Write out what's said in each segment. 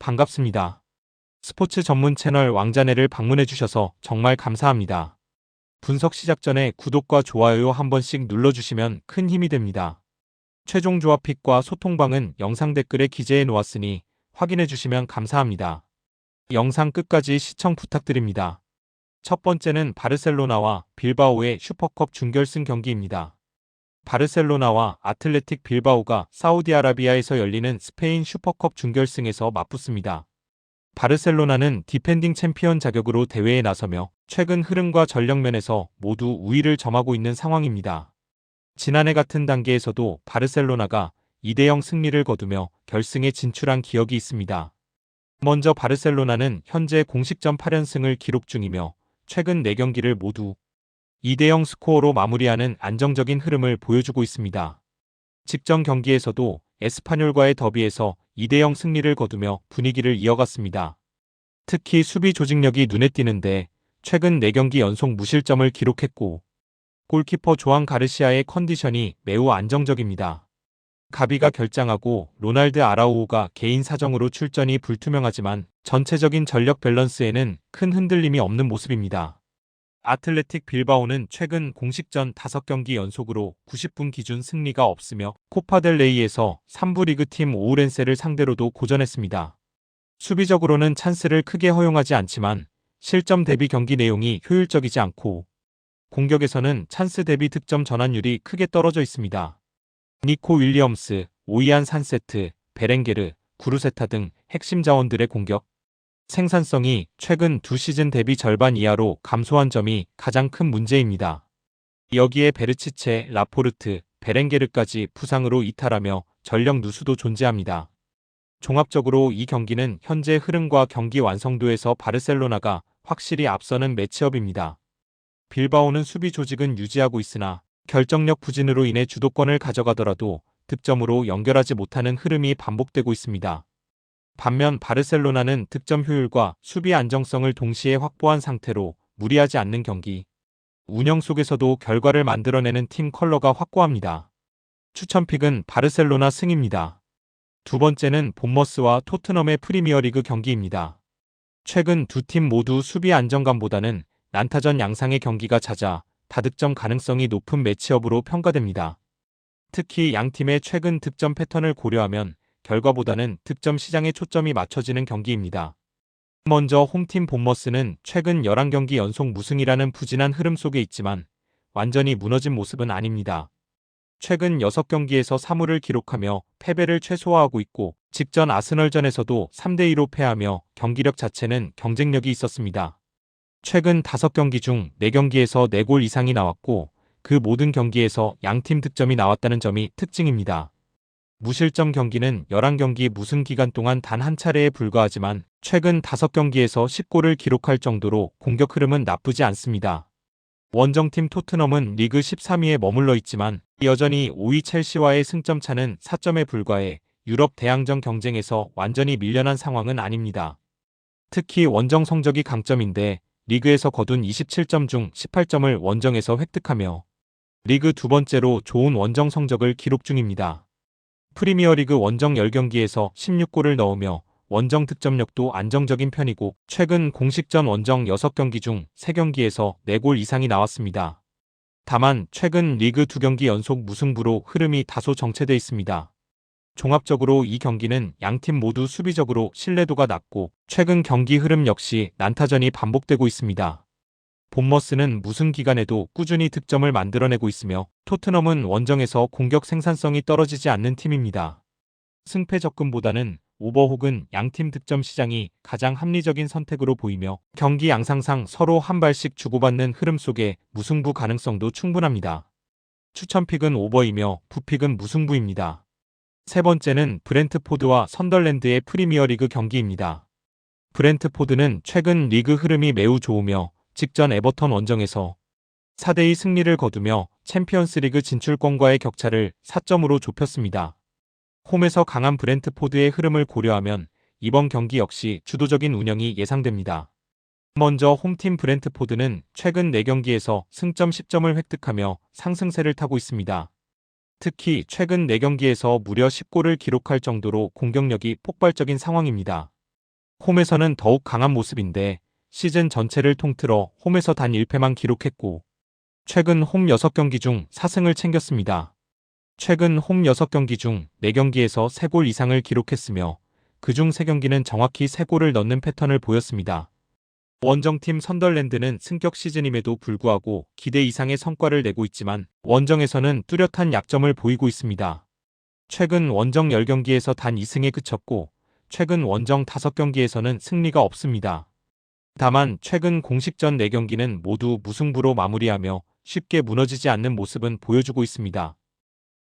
반갑습니다. 스포츠 전문 채널 왕자네를 방문해주셔서 정말 감사합니다. 분석 시작 전에 구독과 좋아요 한 번씩 눌러주시면 큰 힘이 됩니다. 최종 조합픽과 소통방은 영상 댓글에 기재해 놓았으니 확인해주시면 감사합니다. 영상 끝까지 시청 부탁드립니다. 첫 번째는 바르셀로나와 빌바오의 슈퍼컵 준결승 경기입니다. 바르셀로나와 아틀레틱 빌바오가 사우디아라비아에서 열리는 스페인 슈퍼컵 준결승에서 맞붙습니다. 바르셀로나는 디펜딩 챔피언 자격으로 대회에 나서며 최근 흐름과 전력면에서 모두 우위를 점하고 있는 상황입니다. 지난해 같은 단계에서도 바르셀로나가 2대0 승리를 거두며 결승에 진출한 기억이 있습니다. 먼저 바르셀로나는 현재 공식전 8연승을 기록 중이며 최근 4경기를 모두 2대0 스코어로 마무리하는 안정적인 흐름을 보여주고 있습니다. 직전 경기에서도 에스파뇰과의 더비에서 2대0 승리를 거두며 분위기를 이어갔습니다. 특히 수비 조직력이 눈에 띄는데 최근 4경기 연속 무실점을 기록했고 골키퍼 조안 가르시아의 컨디션이 매우 안정적입니다. 가비가 결장하고 로날드 아라우호가 개인 사정으로 출전이 불투명하지만 전체적인 전력 밸런스에는 큰 흔들림이 없는 모습입니다. 아틀레틱 빌바오는 최근 공식전 5경기 연속으로 90분 기준 승리가 없으며 코파델레이에서 3부 리그팀 오우렌세를 상대로도 고전했습니다. 수비적으로는 찬스를 크게 허용하지 않지만 실점 대비 경기 내용이 효율적이지 않고 공격에서는 찬스 대비 득점 전환율이 크게 떨어져 있습니다. 니코 윌리엄스, 오이안 산세트, 베렌게르, 구르세타 등 핵심 자원들의 공격 생산성이 최근 2시즌 대비 절반 이하로 감소한 점이 가장 큰 문제입니다. 여기에 베르치체, 라포르트, 베렌게르까지 부상으로 이탈하며 전력 누수도 존재합니다. 종합적으로 이 경기는 현재 흐름과 경기 완성도에서 바르셀로나가 확실히 앞서는 매치업입니다. 빌바오는 수비 조직은 유지하고 있으나 결정력 부진으로 인해 주도권을 가져가더라도 득점으로 연결하지 못하는 흐름이 반복되고 있습니다. 반면 바르셀로나는 득점 효율과 수비 안정성을 동시에 확보한 상태로 무리하지 않는 경기 운영 속에서도 결과를 만들어내는 팀 컬러가 확고합니다. 추천픽은 바르셀로나 승입니다. 두 번째는 본머스와 토트넘의 프리미어리그 경기입니다. 최근 두 팀 모두 수비 안정감보다는 난타전 양상의 경기가 잦아 다득점 가능성이 높은 매치업으로 평가됩니다. 특히 양 팀의 최근 득점 패턴을 고려하면 결과보다는 득점 시장에 초점이 맞춰지는 경기입니다. 먼저 홈팀 본머스는 최근 11경기 연속 무승이라는 부진한 흐름 속에 있지만 완전히 무너진 모습은 아닙니다. 최근 6경기에서 3무를 기록하며 패배를 최소화하고 있고 직전 아스널전에서도 3대2로 패하며 경기력 자체는 경쟁력이 있었습니다. 최근 5경기 중 4경기에서 4골 이상이 나왔고 그 모든 경기에서 양팀 득점이 나왔다는 점이 특징입니다. 무실점 경기는 11경기 무승 기간 동안 단 한 차례에 불과하지만 최근 5경기에서 10골을 기록할 정도로 공격 흐름은 나쁘지 않습니다. 원정팀 토트넘은 리그 13위에 머물러 있지만 여전히 5위 첼시와의 승점 차는 4점에 불과해 유럽 대항전 경쟁에서 완전히 밀려난 상황은 아닙니다. 특히 원정 성적이 강점인데 리그에서 거둔 27점 중 18점을 원정에서 획득하며 리그 두 번째로 좋은 원정 성적을 기록 중입니다. 프리미어리그 원정 10경기에서 16골을 넣으며 원정 득점력도 안정적인 편이고 최근 공식전 원정 6경기 중 3경기에서 4골 이상이 나왔습니다. 다만 최근 리그 2경기 연속 무승부로 흐름이 다소 정체돼 있습니다. 종합적으로 이 경기는 양팀 모두 수비적으로 신뢰도가 낮고 최근 경기 흐름 역시 난타전이 반복되고 있습니다. 본머스는 무승 기간에도 꾸준히 득점을 만들어내고 있으며 토트넘은 원정에서 공격 생산성이 떨어지지 않는 팀입니다. 승패 접근보다는 오버 혹은 양팀 득점 시장이 가장 합리적인 선택으로 보이며 경기 양상상 서로 한 발씩 주고받는 흐름 속에 무승부 가능성도 충분합니다. 추천픽은 오버이며 부픽은 무승부입니다. 세 번째는 브렌트포드와 선덜랜드의 프리미어리그 경기입니다. 브렌트포드는 최근 리그 흐름이 매우 좋으며 직전 에버턴 원정에서 4대2 승리를 거두며 챔피언스리그 진출권과의 격차를 4점으로 좁혔습니다. 홈에서 강한 브렌트포드의 흐름을 고려하면 이번 경기 역시 주도적인 운영이 예상됩니다. 먼저 홈팀 브렌트포드는 최근 4경기에서 승점 10점을 획득하며 상승세를 타고 있습니다. 특히 최근 4경기에서 무려 10골을 기록할 정도로 공격력이 폭발적인 상황입니다. 홈에서는 더욱 강한 모습인데 시즌 전체를 통틀어 홈에서 단 1패만 기록했고 최근 홈 6경기 중 4승을 챙겼습니다. 최근 홈 6경기 중 4경기에서 3골 이상을 기록했으며 그중 3경기는 정확히 3골을 넣는 패턴을 보였습니다. 원정팀 선덜랜드는 승격 시즌임에도 불구하고 기대 이상의 성과를 내고 있지만 원정에서는 뚜렷한 약점을 보이고 있습니다. 최근 원정 10경기에서 단 2승에 그쳤고 최근 원정 5경기에서는 승리가 없습니다. 다만 최근 공식전 4경기는 모두 무승부로 마무리하며 쉽게 무너지지 않는 모습은 보여주고 있습니다.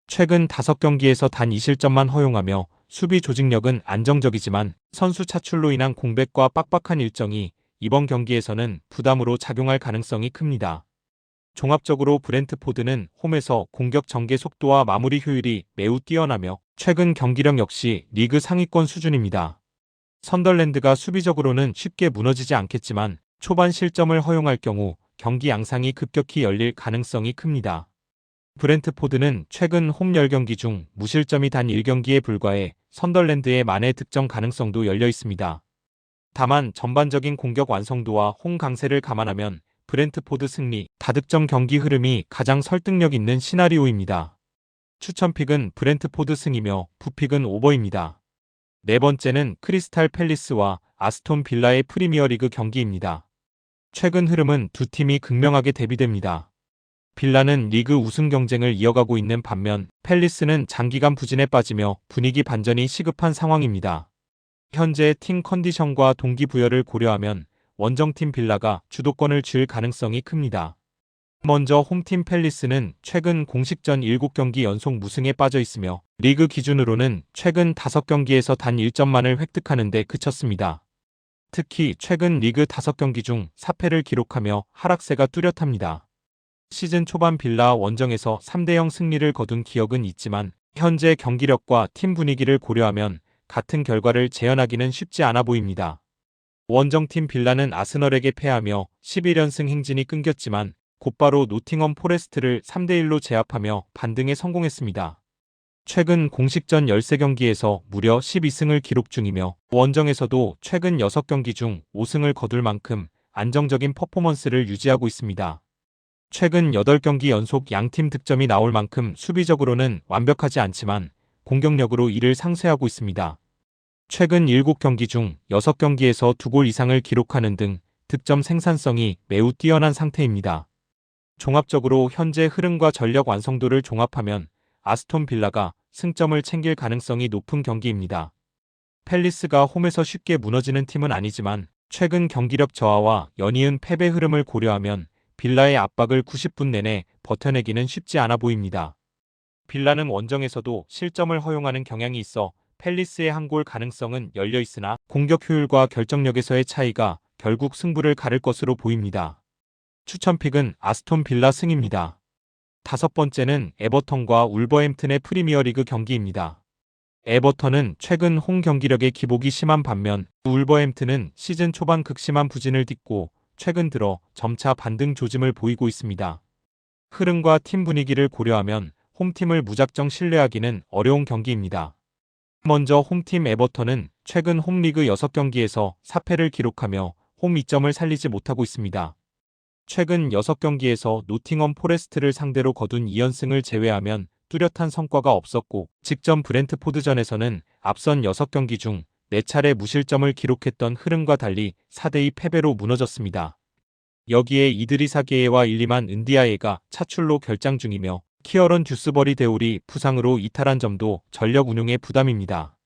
최근 5경기에서 단 2실점만 허용하며 수비 조직력은 안정적이지만 선수 차출로 인한 공백과 빡빡한 일정이 이번 경기에서는 부담으로 작용할 가능성이 큽니다. 종합적으로 브렌트포드는 홈에서 공격 전개 속도와 마무리 효율이 매우 뛰어나며 최근 경기력 역시 리그 상위권 수준입니다. 선덜랜드가 수비적으로는 쉽게 무너지지 않겠지만 초반 실점을 허용할 경우 경기 양상이 급격히 열릴 가능성이 큽니다. 브렌트포드는 최근 홈 10경기 중 무실점이 단 1경기에 불과해 선덜랜드의 만회 득점 가능성도 열려 있습니다. 다만 전반적인 공격 완성도와 홈 강세를 감안하면 브렌트포드 승리, 다득점 경기 흐름이 가장 설득력 있는 시나리오입니다. 추천픽은 브렌트포드 승이며 부픽은 오버입니다. 네 번째는 크리스탈 팰리스와 아스톤 빌라의 프리미어리그 경기입니다. 최근 흐름은 두 팀이 극명하게 대비됩니다. 빌라는 리그 우승 경쟁을 이어가고 있는 반면 팰리스는 장기간 부진에 빠지며 분위기 반전이 시급한 상황입니다. 현재 팀 컨디션과 동기부여를 고려하면 원정팀 빌라가 주도권을 쥘 가능성이 큽니다. 먼저 홈팀 팰리스는 최근 공식전 7경기 연속 무승에 빠져 있으며 리그 기준으로는 최근 5경기에서 단 1점만을 획득하는 데 그쳤습니다. 특히 최근 리그 5경기 중 4패를 기록하며 하락세가 뚜렷합니다. 시즌 초반 빌라 원정에서 3대0 승리를 거둔 기억은 있지만 현재 경기력과 팀 분위기를 고려하면 같은 결과를 재현하기는 쉽지 않아 보입니다. 원정팀 빌라는 아스널에게 패하며 11연승 행진이 끊겼지만 곧바로 노팅엄 포레스트를 3대1로 제압하며 반등에 성공했습니다. 최근 공식전 13경기에서 무려 12승을 기록 중이며 원정에서도 최근 6경기 중 5승을 거둘 만큼 안정적인 퍼포먼스를 유지하고 있습니다. 최근 8경기 연속 양팀 득점이 나올 만큼 수비적으로는 완벽하지 않지만 공격력으로 이를 상쇄하고 있습니다. 최근 7경기 중 6경기에서 2골 이상을 기록하는 등 득점 생산성이 매우 뛰어난 상태입니다. 종합적으로 현재 흐름과 전력 완성도를 종합하면 아스톤 빌라가 승점을 챙길 가능성이 높은 경기입니다. 팰리스가 홈에서 쉽게 무너지는 팀은 아니지만 최근 경기력 저하와 연이은 패배 흐름을 고려하면 빌라의 압박을 90분 내내 버텨내기는 쉽지 않아 보입니다. 빌라는 원정에서도 실점을 허용하는 경향이 있어 팰리스의 한 골 가능성은 열려 있으나 공격 효율과 결정력에서의 차이가 결국 승부를 가를 것으로 보입니다. 추천픽은 아스톤 빌라 승입니다. 다섯 번째는 에버턴과 울버햄튼의 프리미어리그 경기입니다. 에버턴은 최근 홈 경기력의 기복이 심한 반면 울버햄튼은 시즌 초반 극심한 부진을 딛고 최근 들어 점차 반등 조짐을 보이고 있습니다. 흐름과 팀 분위기를 고려하면 홈팀을 무작정 신뢰하기는 어려운 경기입니다. 먼저 홈팀 에버턴은 최근 홈리그 6경기에서 4패를 기록하며 홈 이점을 살리지 못하고 있습니다. 최근 6경기에서 노팅엄 포레스트를 상대로 거둔 2연승을 제외하면 뚜렷한 성과가 없었고 직전 브렌트포드전에서는 앞선 6경기 중 4차례 무실점을 기록했던 흐름과 달리 4대2 패배로 무너졌습니다. 여기에 이드리사 게예와 일리만 은디아예가 차출로 결장 중이며 키어런 듀스버리 데올이 부상으로 이탈한 점도 전력 운용의 부담입니다.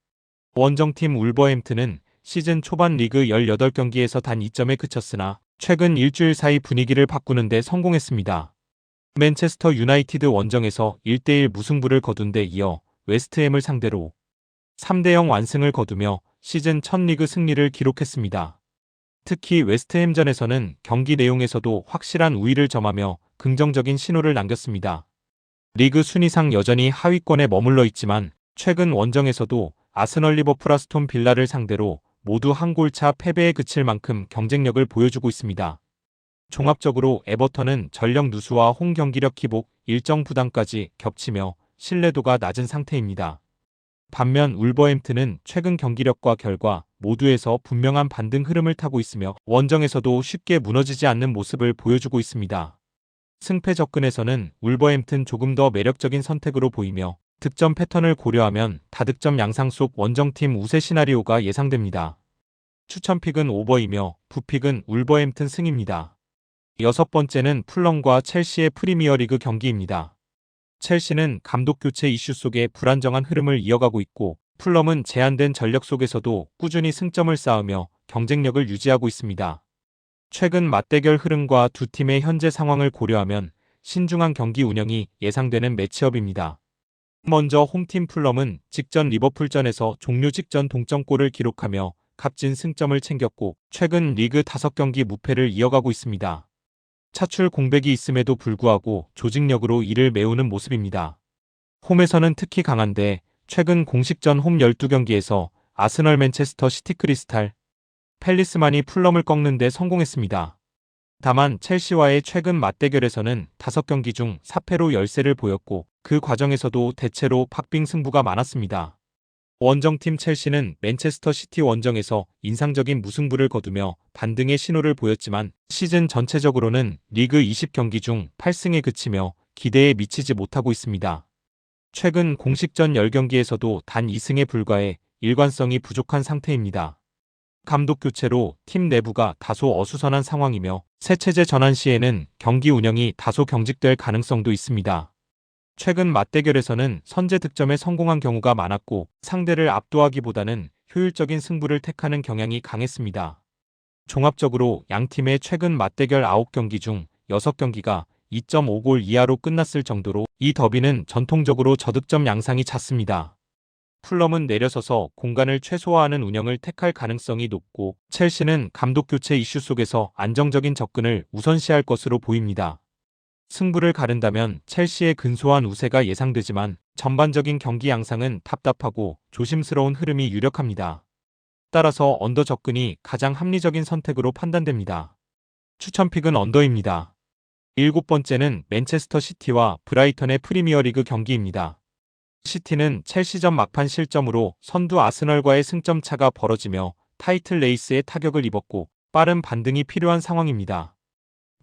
원정팀 울버햄튼은 시즌 초반 리그 18경기에서 단 2점에 그쳤으나 최근 일주일 사이 분위기를 바꾸는 데 성공했습니다. 맨체스터 유나이티드 원정에서 1대1 무승부를 거둔 데 이어 웨스트햄을 상대로 3대0 완승을 거두며 시즌 첫 리그 승리를 기록했습니다. 특히 웨스트햄전에서는 경기 내용에서도 확실한 우위를 점하며 긍정적인 신호를 남겼습니다. 리그 순위상 여전히 하위권에 머물러 있지만 최근 원정에서도 아스널 리버풀 아스톤 빌라를 상대로 모두 한 골차 패배에 그칠 만큼 경쟁력을 보여주고 있습니다. 종합적으로 에버턴은 전력 누수와 홈 경기력 기복, 일정 부담까지 겹치며 신뢰도가 낮은 상태입니다. 반면 울버햄튼은 최근 경기력과 결과 모두에서 분명한 반등 흐름을 타고 있으며 원정에서도 쉽게 무너지지 않는 모습을 보여주고 있습니다. 승패 접근에서는 울버햄튼 조금 더 매력적인 선택으로 보이며 득점 패턴을 고려하면 다득점 양상 속 원정팀 우세 시나리오가 예상됩니다. 추천픽은 오버이며 부픽은 울버햄튼 승입니다. 여섯 번째는 풀럼과 첼시의 프리미어리그 경기입니다. 첼시는 감독 교체 이슈 속에 불안정한 흐름을 이어가고 있고 풀럼은 제한된 전력 속에서도 꾸준히 승점을 쌓으며 경쟁력을 유지하고 있습니다. 최근 맞대결 흐름과 두 팀의 현재 상황을 고려하면 신중한 경기 운영이 예상되는 매치업입니다. 먼저 홈팀 풀럼은 직전 리버풀전에서 종료 직전 동점골을 기록하며 값진 승점을 챙겼고 최근 리그 5경기 무패를 이어가고 있습니다. 차출 공백이 있음에도 불구하고 조직력으로 이를 메우는 모습입니다. 홈에서는 특히 강한데 최근 공식전 홈 12경기에서 아스널, 맨체스터 시티, 크리스탈 팰리스만이 풀럼을 꺾는 데 성공했습니다. 다만 첼시와의 최근 맞대결에서는 5경기 중 4패로 열세를 보였고 그 과정에서도 대체로 박빙 승부가 많았습니다. 원정팀 첼시는 맨체스터 시티 원정에서 인상적인 무승부를 거두며 반등의 신호를 보였지만 시즌 전체적으로는 리그 20경기 중 8승에 그치며 기대에 미치지 못하고 있습니다. 최근 공식전 10경기에서도 단 2승에 불과해 일관성이 부족한 상태입니다. 감독 교체로 팀 내부가 다소 어수선한 상황이며 새 체제 전환 시에는 경기 운영이 다소 경직될 가능성도 있습니다. 최근 맞대결에서는 선제 득점에 성공한 경우가 많았고 상대를 압도하기보다는 효율적인 승부를 택하는 경향이 강했습니다. 종합적으로 양팀의 최근 맞대결 9경기 중 6경기가 2.5골 이하로 끝났을 정도로 이 더비는 전통적으로 저득점 양상이 잦습니다. 풀럼은 내려서서 공간을 최소화하는 운영을 택할 가능성이 높고 첼시는 감독 교체 이슈 속에서 안정적인 접근을 우선시할 것으로 보입니다. 승부를 가른다면 첼시의 근소한 우세가 예상되지만 전반적인 경기 양상은 답답하고 조심스러운 흐름이 유력합니다. 따라서 언더 접근이 가장 합리적인 선택으로 판단됩니다. 추천픽은 언더입니다. 일곱 번째는 맨체스터 시티와 브라이턴의 프리미어리그 경기입니다. 시티는 첼시전 막판 실점으로 선두 아스널과의 승점 차가 벌어지며 타이틀 레이스에 타격을 입었고 빠른 반등이 필요한 상황입니다.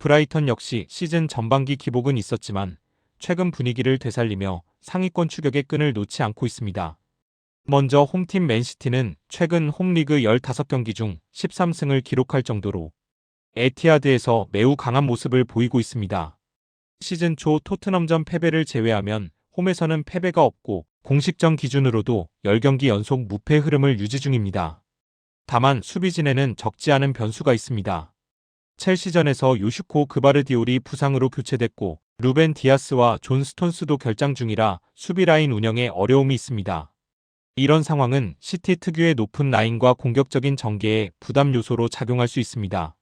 브라이턴 역시 시즌 전반기 기복은 있었지만 최근 분위기를 되살리며 상위권 추격의 끈을 놓지 않고 있습니다. 먼저 홈팀 맨시티는 최근 홈리그 15경기 중 13승을 기록할 정도로 에티하드에서 매우 강한 모습을 보이고 있습니다. 시즌 초 토트넘전 패배를 제외하면 홈에서는 패배가 없고 공식전 기준으로도 10경기 연속 무패 흐름을 유지 중입니다. 다만 수비진에는 적지 않은 변수가 있습니다. 첼시전에서 요슈코 그바르디올이 부상으로 교체됐고 루벤 디아스와 존 스톤스도 결장 중이라 수비 라인 운영에 어려움이 있습니다. 이런 상황은 시티 특유의 높은 라인과 공격적인 전개에 부담 요소로 작용할 수 있습니다.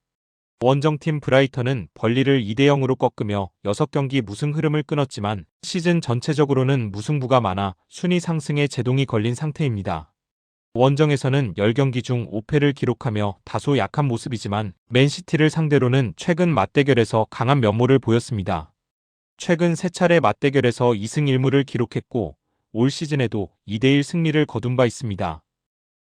원정팀 브라이턴은 벌리를 2대0으로 꺾으며 6경기 무승 흐름을 끊었지만 시즌 전체적으로는 무승부가 많아 순위 상승에 제동이 걸린 상태입니다. 원정에서는 10경기 중 5패를 기록하며 다소 약한 모습이지만 맨시티를 상대로는 최근 맞대결에서 강한 면모를 보였습니다. 최근 3차례 맞대결에서 2승 1무를 기록했고 올 시즌에도 2대1 승리를 거둔 바 있습니다.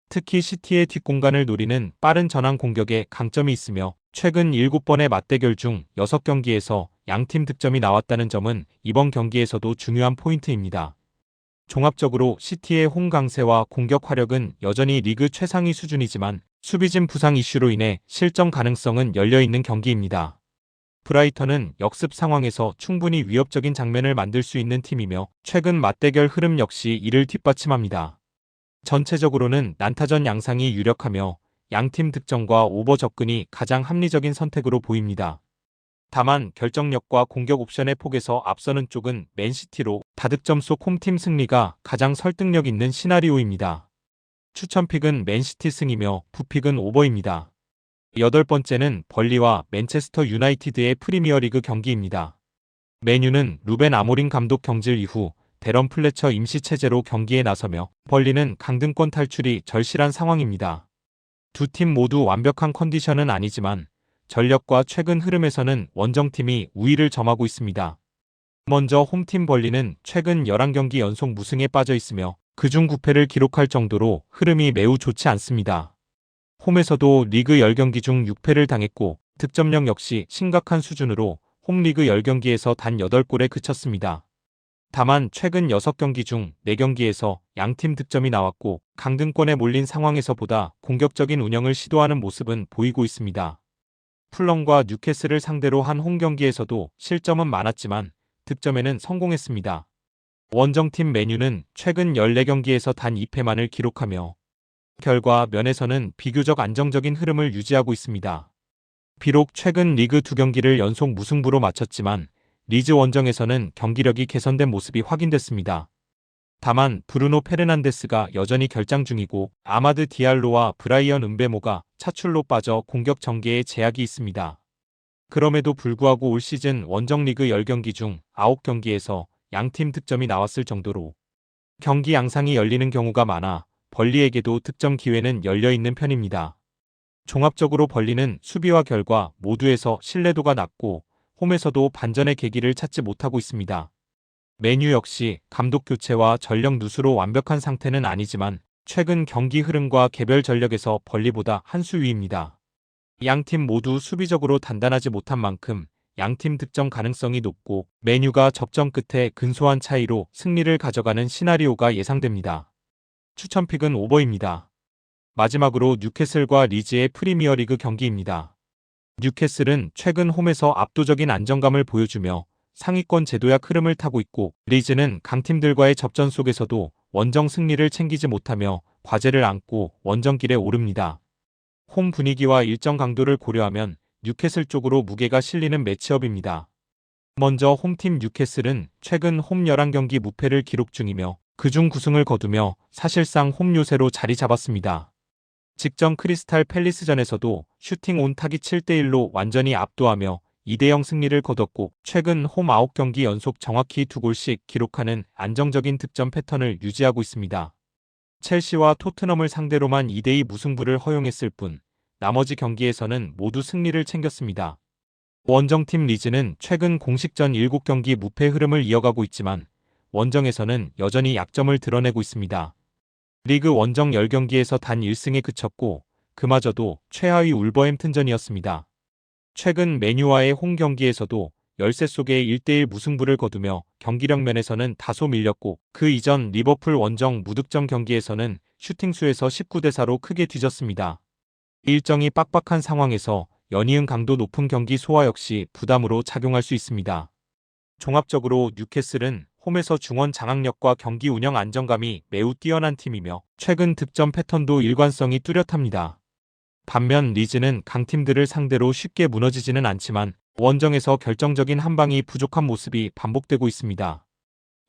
특히 시티의 뒷공간을 노리는 빠른 전환 공격에 강점이 있으며 최근 7번의 맞대결 중 6경기에서 양팀 득점이 나왔다는 점은 이번 경기에서도 중요한 포인트입니다. 종합적으로 시티의 홈 강세와 공격 화력은 여전히 리그 최상위 수준이지만 수비진 부상 이슈로 인해 실점 가능성은 열려있는 경기입니다. 브라이턴은 역습 상황에서 충분히 위협적인 장면을 만들 수 있는 팀이며 최근 맞대결 흐름 역시 이를 뒷받침합니다. 전체적으로는 난타전 양상이 유력하며 양팀 득점과 오버 접근이 가장 합리적인 선택으로 보입니다. 다만 결정력과 공격 옵션의 폭에서 앞서는 쪽은 맨시티로 다득점 속 홈팀 승리가 가장 설득력 있는 시나리오입니다. 추천픽은 맨시티 승이며 부픽은 오버입니다. 여덟 번째는 벌리와 맨체스터 유나이티드의 프리미어리그 경기입니다. 맨유는 루벤 아모린 감독 경질 이후 데런 플래처 임시 체제로 경기에 나서며 벌리는 강등권 탈출이 절실한 상황입니다. 두 팀 모두 완벽한 컨디션은 아니지만 전력과 최근 흐름에서는 원정팀이 우위를 점하고 있습니다. 먼저 홈팀 벌리는 최근 11경기 연속 무승에 빠져 있으며 그중 9패를 기록할 정도로 흐름이 매우 좋지 않습니다. 홈에서도 리그 10경기 중 6패를 당했고 득점력 역시 심각한 수준으로 홈리그 10경기에서 단 8골에 그쳤습니다. 다만 최근 6경기 중 4경기에서 양팀 득점이 나왔고 강등권에 몰린 상황에서보다 공격적인 운영을 시도하는 모습은 보이고 있습니다. 풀럼과 뉴캐슬을 상대로 한 홈경기에서도 실점은 많았지만 득점에는 성공했습니다. 원정팀 맨유는 최근 14경기에서 단 2패만을 기록하며 결과 면에서는 비교적 안정적인 흐름을 유지하고 있습니다. 비록 최근 리그 2경기를 연속 무승부로 마쳤지만 리즈 원정에서는 경기력이 개선된 모습이 확인됐습니다. 다만 브루노 페르난데스가 여전히 결장 중이고 아마드 디알로와 브라이언 음베모가 차출로 빠져 공격 전개에 제약이 있습니다. 그럼에도 불구하고 올 시즌 원정 리그 10경기 중 9경기에서 양팀 득점이 나왔을 정도로 경기 양상이 열리는 경우가 많아 벌리에게도 득점 기회는 열려있는 편입니다. 종합적으로 벌리는 수비와 결과 모두에서 신뢰도가 낮고 홈에서도 반전의 계기를 찾지 못하고 있습니다. 맨유 역시 감독 교체와 전력 누수로 완벽한 상태는 아니지만 최근 경기 흐름과 개별 전력에서 벌리보다 한 수 위입니다. 양팀 모두 수비적으로 단단하지 못한 만큼 양팀 득점 가능성이 높고 맨유가 접전 끝에 근소한 차이로 승리를 가져가는 시나리오가 예상됩니다. 추천픽은 오버입니다. 마지막으로 뉴캐슬과 리즈의 프리미어리그 경기입니다. 뉴캐슬은 최근 홈에서 압도적인 안정감을 보여주며 상위권 제도약 흐름을 타고 있고 리즈는 강팀들과의 접전 속에서도 원정 승리를 챙기지 못하며 과제를 안고 원정길에 오릅니다. 홈 분위기와 일정 강도를 고려하면 뉴캐슬 쪽으로 무게가 실리는 매치업입니다. 먼저 홈팀 뉴캐슬은 최근 홈 11경기 무패를 기록 중이며 그중 9승을 거두며 사실상 홈 요새로 자리 잡았습니다. 직전 크리스탈 팰리스전에서도 슈팅 온 타깃 7대1로 완전히 압도하며 2대0 승리를 거뒀고 최근 홈 9경기 연속 정확히 2골씩 기록하는 안정적인 득점 패턴을 유지하고 있습니다. 첼시와 토트넘을 상대로만 2대2 무승부를 허용했을 뿐 나머지 경기에서는 모두 승리를 챙겼습니다. 원정팀 리즈는 최근 공식전 7경기 무패 흐름을 이어가고 있지만 원정에서는 여전히 약점을 드러내고 있습니다. 리그 원정 10경기에서 단 1승에 그쳤고 그마저도 최하위 울버햄튼전이었습니다. 최근 맨유와의 홈 경기에서도 열세 속에 1대1 무승부를 거두며 경기력 면에서는 다소 밀렸고 그 이전 리버풀 원정 무득점 경기에서는 슈팅수에서 19대4로 크게 뒤졌습니다. 일정이 빡빡한 상황에서 연이은 강도 높은 경기 소화 역시 부담으로 작용할 수 있습니다. 종합적으로 뉴캐슬은 홈에서 중원 장악력과 경기 운영 안정감이 매우 뛰어난 팀이며 최근 득점 패턴도 일관성이 뚜렷합니다. 반면 리즈는 강팀들을 상대로 쉽게 무너지지는 않지만 원정에서 결정적인 한방이 부족한 모습이 반복되고 있습니다.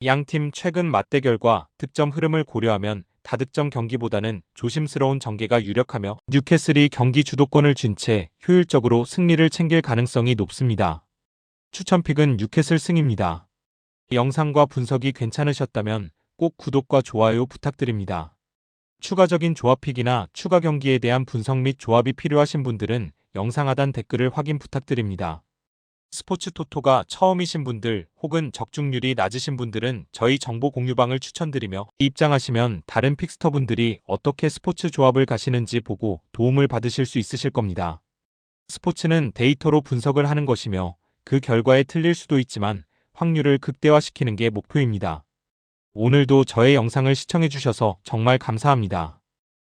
양팀 최근 맞대결과 득점 흐름을 고려하면 다득점 경기보다는 조심스러운 전개가 유력하며 뉴캐슬이 경기 주도권을 쥔 채 효율적으로 승리를 챙길 가능성이 높습니다. 추천픽은 뉴캐슬 승입니다. 영상과 분석이 괜찮으셨다면 꼭 구독과 좋아요 부탁드립니다. 추가적인 조합픽이나 추가 경기에 대한 분석 및 조합이 필요하신 분들은 영상 하단 댓글을 확인 부탁드립니다. 스포츠 토토가 처음이신 분들 혹은 적중률이 낮으신 분들은 저희 정보 공유방을 추천드리며 입장하시면 다른 픽스터분들이 어떻게 스포츠 조합을 가시는지 보고 도움을 받으실 수 있으실 겁니다. 스포츠는 데이터로 분석을 하는 것이며 그 결과에 틀릴 수도 있지만 확률을 극대화시키는 게 목표입니다. 오늘도 저의 영상을 시청해주셔서 정말 감사합니다.